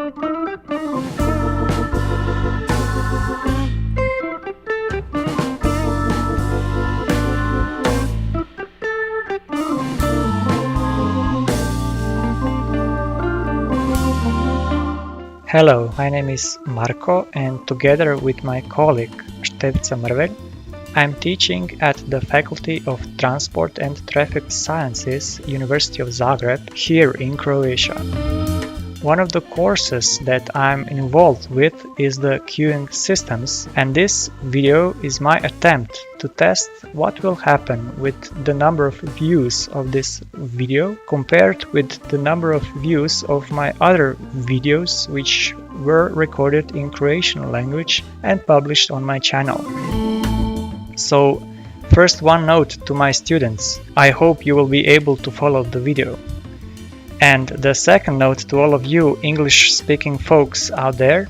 Hello, my name is Marko, and together with my colleague Marvel, I'm teaching at the Faculty of Transport and Traffic Sciences, University of Zagreb, here in Croatia. One of the courses that I'm involved with is the queuing systems, and this video is my attempt to test what will happen with the number of views of this video compared with the number of views of my other videos which were recorded in Croatian language and published on my channel. So, first one note to my students, I hope you will be able to follow the video. And the second note to all of you English-speaking folks out there,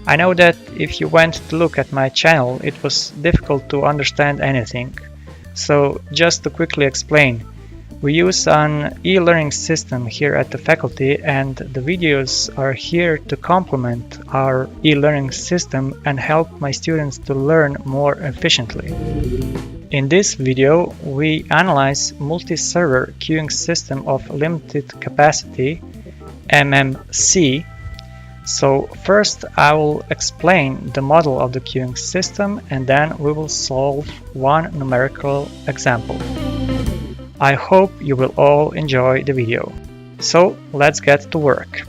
I know that if you went to look at my channel, it was difficult to understand anything. So just to quickly explain, we use an e-learning system here at the faculty, and the videos are here to complement our e-learning system and help my students to learn more efficiently. In this video, we analyze multi-server queuing system of limited capacity, MMC. So first I will explain the model of the queuing system, and then we will solve one numerical example. I hope you will all enjoy the video. So let's get to work.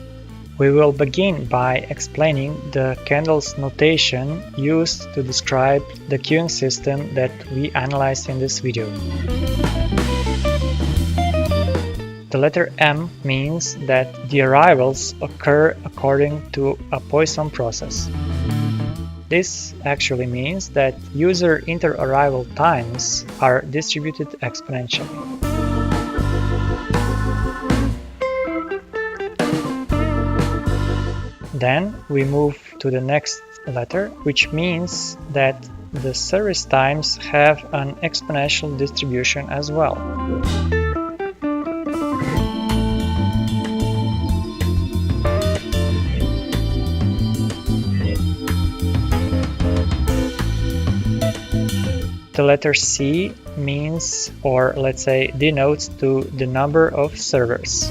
We will begin by explaining the candles notation used to describe the queuing system that we analyzed in this video. The letter M means that the arrivals occur according to a Poisson process. This actually means that user inter-arrival times are distributed exponentially. Then we move to the next letter, which means that the service times have an exponential distribution as well. The letter C means, or let's say denotes, to the number of servers.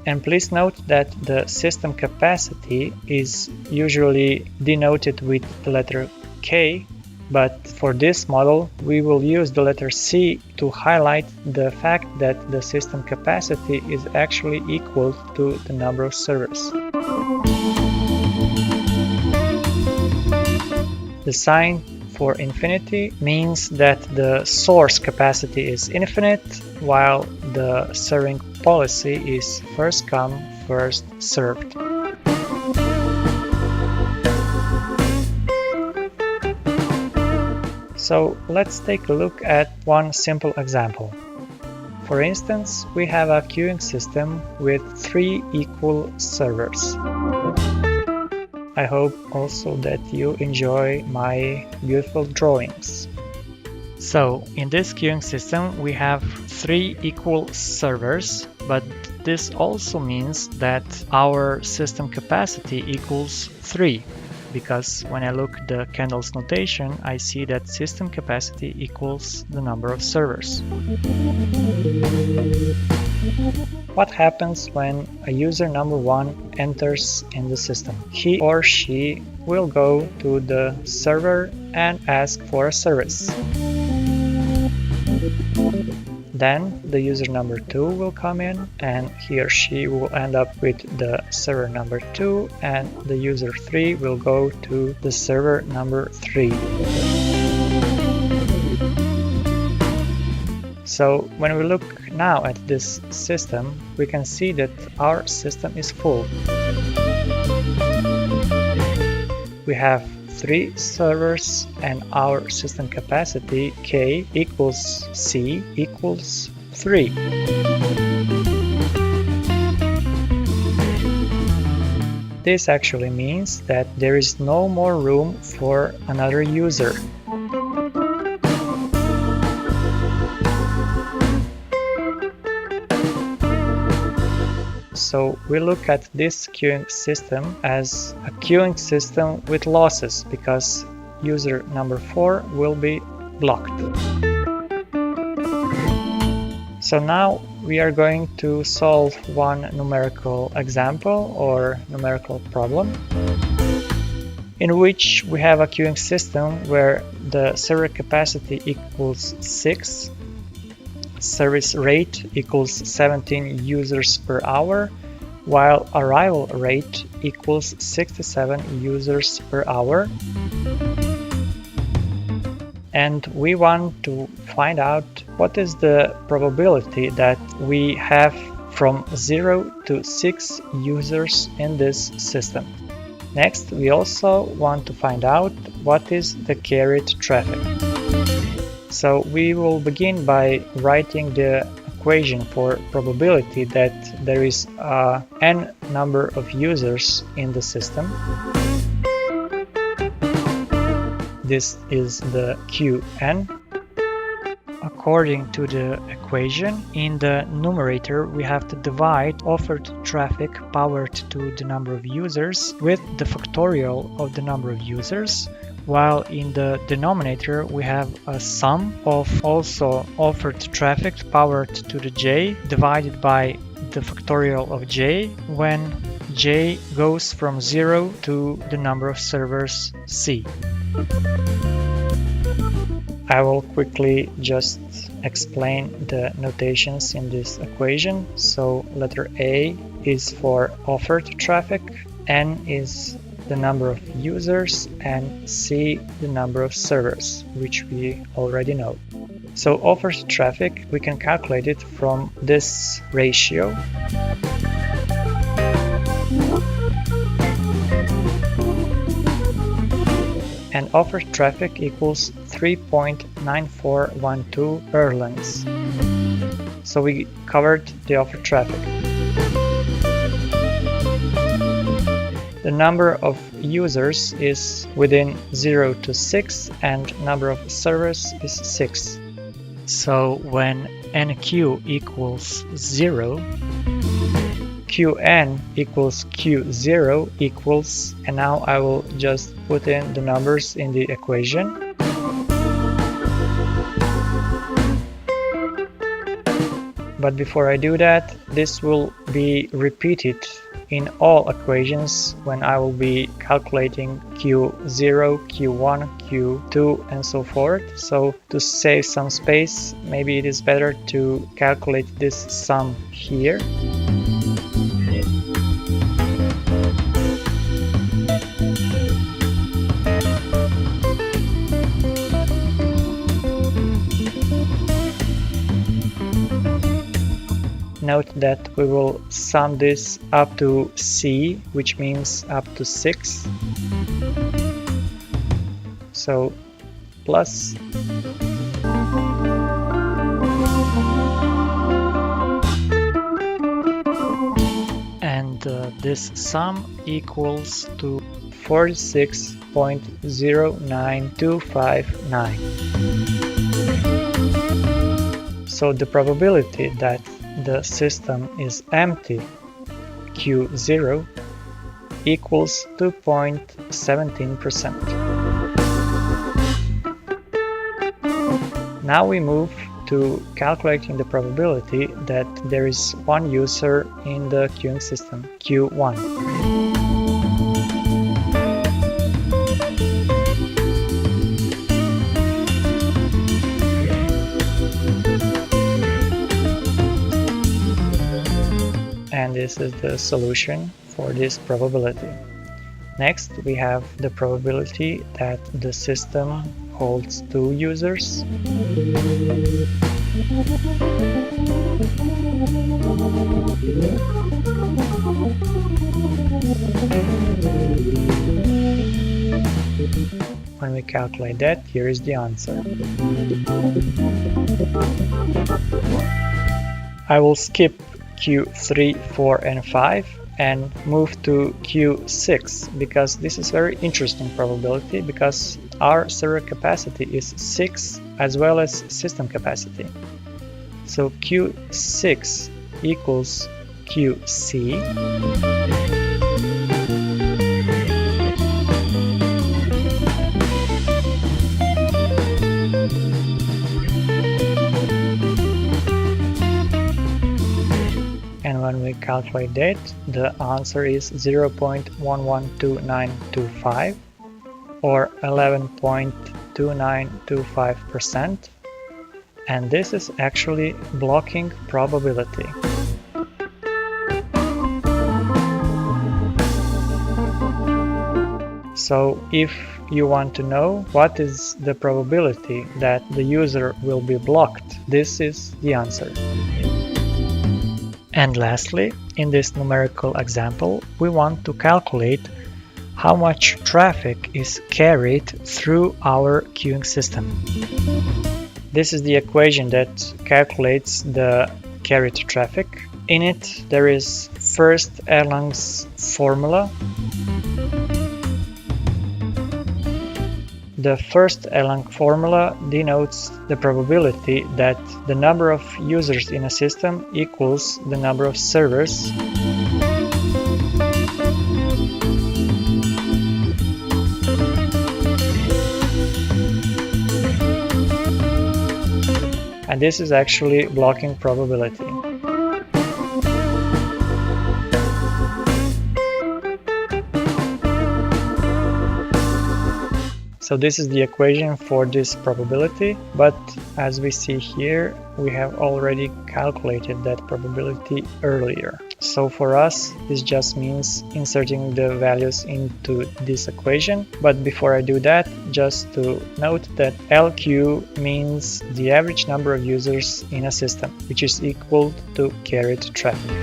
And please note that the system capacity is usually denoted with the letter K, but for this model we will use the letter C to highlight the fact that the system capacity is actually equal to the number of servers. The sign for infinity means that the source capacity is infinite, while the serving policy is first come, first served. So let's take a look at one simple example. For instance, we have a queuing system with 3 equal servers. I hope also that you enjoy my beautiful drawings. So, in this queuing system we have 3 equal servers, but this also means that our system capacity equals 3, because when I look the candles notation, I see that system capacity equals the number of servers. What happens when a user number 1 enters in the system? He or she will go to the server and ask for a service. Then the user number 2 will come in, and he or she will end up with the server number 2, and the user 3 will go to the server number 3. So when we look now at this system, we can see that our system is full. We have 3 servers, and our system capacity K equals C equals 3. This actually means that there is no more room for another user. So we look at this queuing system as a queuing system with losses, because user number 4 will be blocked. So now we are going to solve one numerical example or numerical problem, in which we have a queuing system where the server capacity equals 6, service rate equals 17 users per hour, while arrival rate equals 67 users per hour. And we want to find out what is the probability that we have from 0 to 6 users in this system. Next, we also want to find out what is the carried traffic. So we will begin by writing the equation for probability that there is n number of users in the system. This is the Qn. According to the equation, in the numerator we have to divide offered traffic powered to the number of users with the factorial of the number of users, while in the denominator we have a sum of also offered traffic powered to the j divided by the factorial of j when j goes from 0 to the number of servers c. I will quickly just explain the notations in this equation. So letter A is for offered traffic, N is the number of users, and C the number of servers, which we already know. So offered traffic, we can calculate it from this ratio. And offered traffic equals 3.9412 Erlands. So we covered the offered traffic. The number of users is within 0 to 6 and number of servers is 6. So when NQ equals 0, Qn equals Q0 equals, and now I will just put in the numbers in the equation. But before I do that, this will be repeated in all equations when I will be calculating Q0, Q1, Q2 and so forth. So to save some space, maybe it is better to calculate this sum here. Note that we will sum this up to C, which means up to 6. So plus and this sum equals to 46.09259. So the probability that the system is empty, Q0, equals 2.17%. Now we move to calculating the probability that there is one user in the queuing system, Q1. And this is the solution for this probability. Next, we have the probability that the system holds 2 users. When we calculate that, here is the answer. I will skip Q3, 4 and 5 and move to Q6 because this is very interesting probability because our server capacity is 6 as well as system capacity. So Q6 equals LQC. And when we calculate that, the answer is 0.112925 or 11.2925%, and this is actually blocking probability. So if you want to know what is the probability that the user will be blocked, this is the answer. And lastly, in this numerical example, we want to calculate how much traffic is carried through our queuing system. This is the equation that calculates the carried traffic. In it, there is first Erlang's formula. The first Erlang formula denotes the probability that the number of users in a system equals the number of servers. And this is actually blocking probability. So this is the equation for this probability, but as we see here, we have already calculated that probability earlier. So for us, this just means inserting the values into this equation. But before I do that, just to note that LQ means the average number of users in a system, which is equal to carried traffic.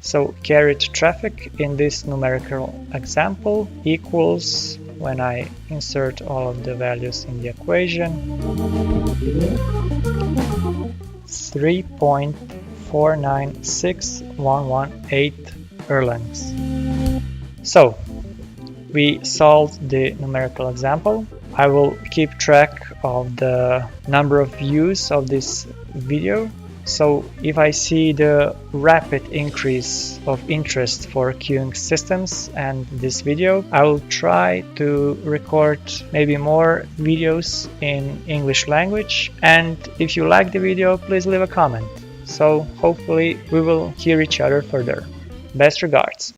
So carried traffic in this numerical example equals, when I insert all of the values in the equation, 3.496118 Erlangs. So we solved the numerical example. I will keep track of the number of views of this video. So if I see the rapid increase of interest for queuing systems and this video, I will try to record maybe more videos in English language. And if you like the video, please leave a comment. So hopefully we will hear each other further. Best regards.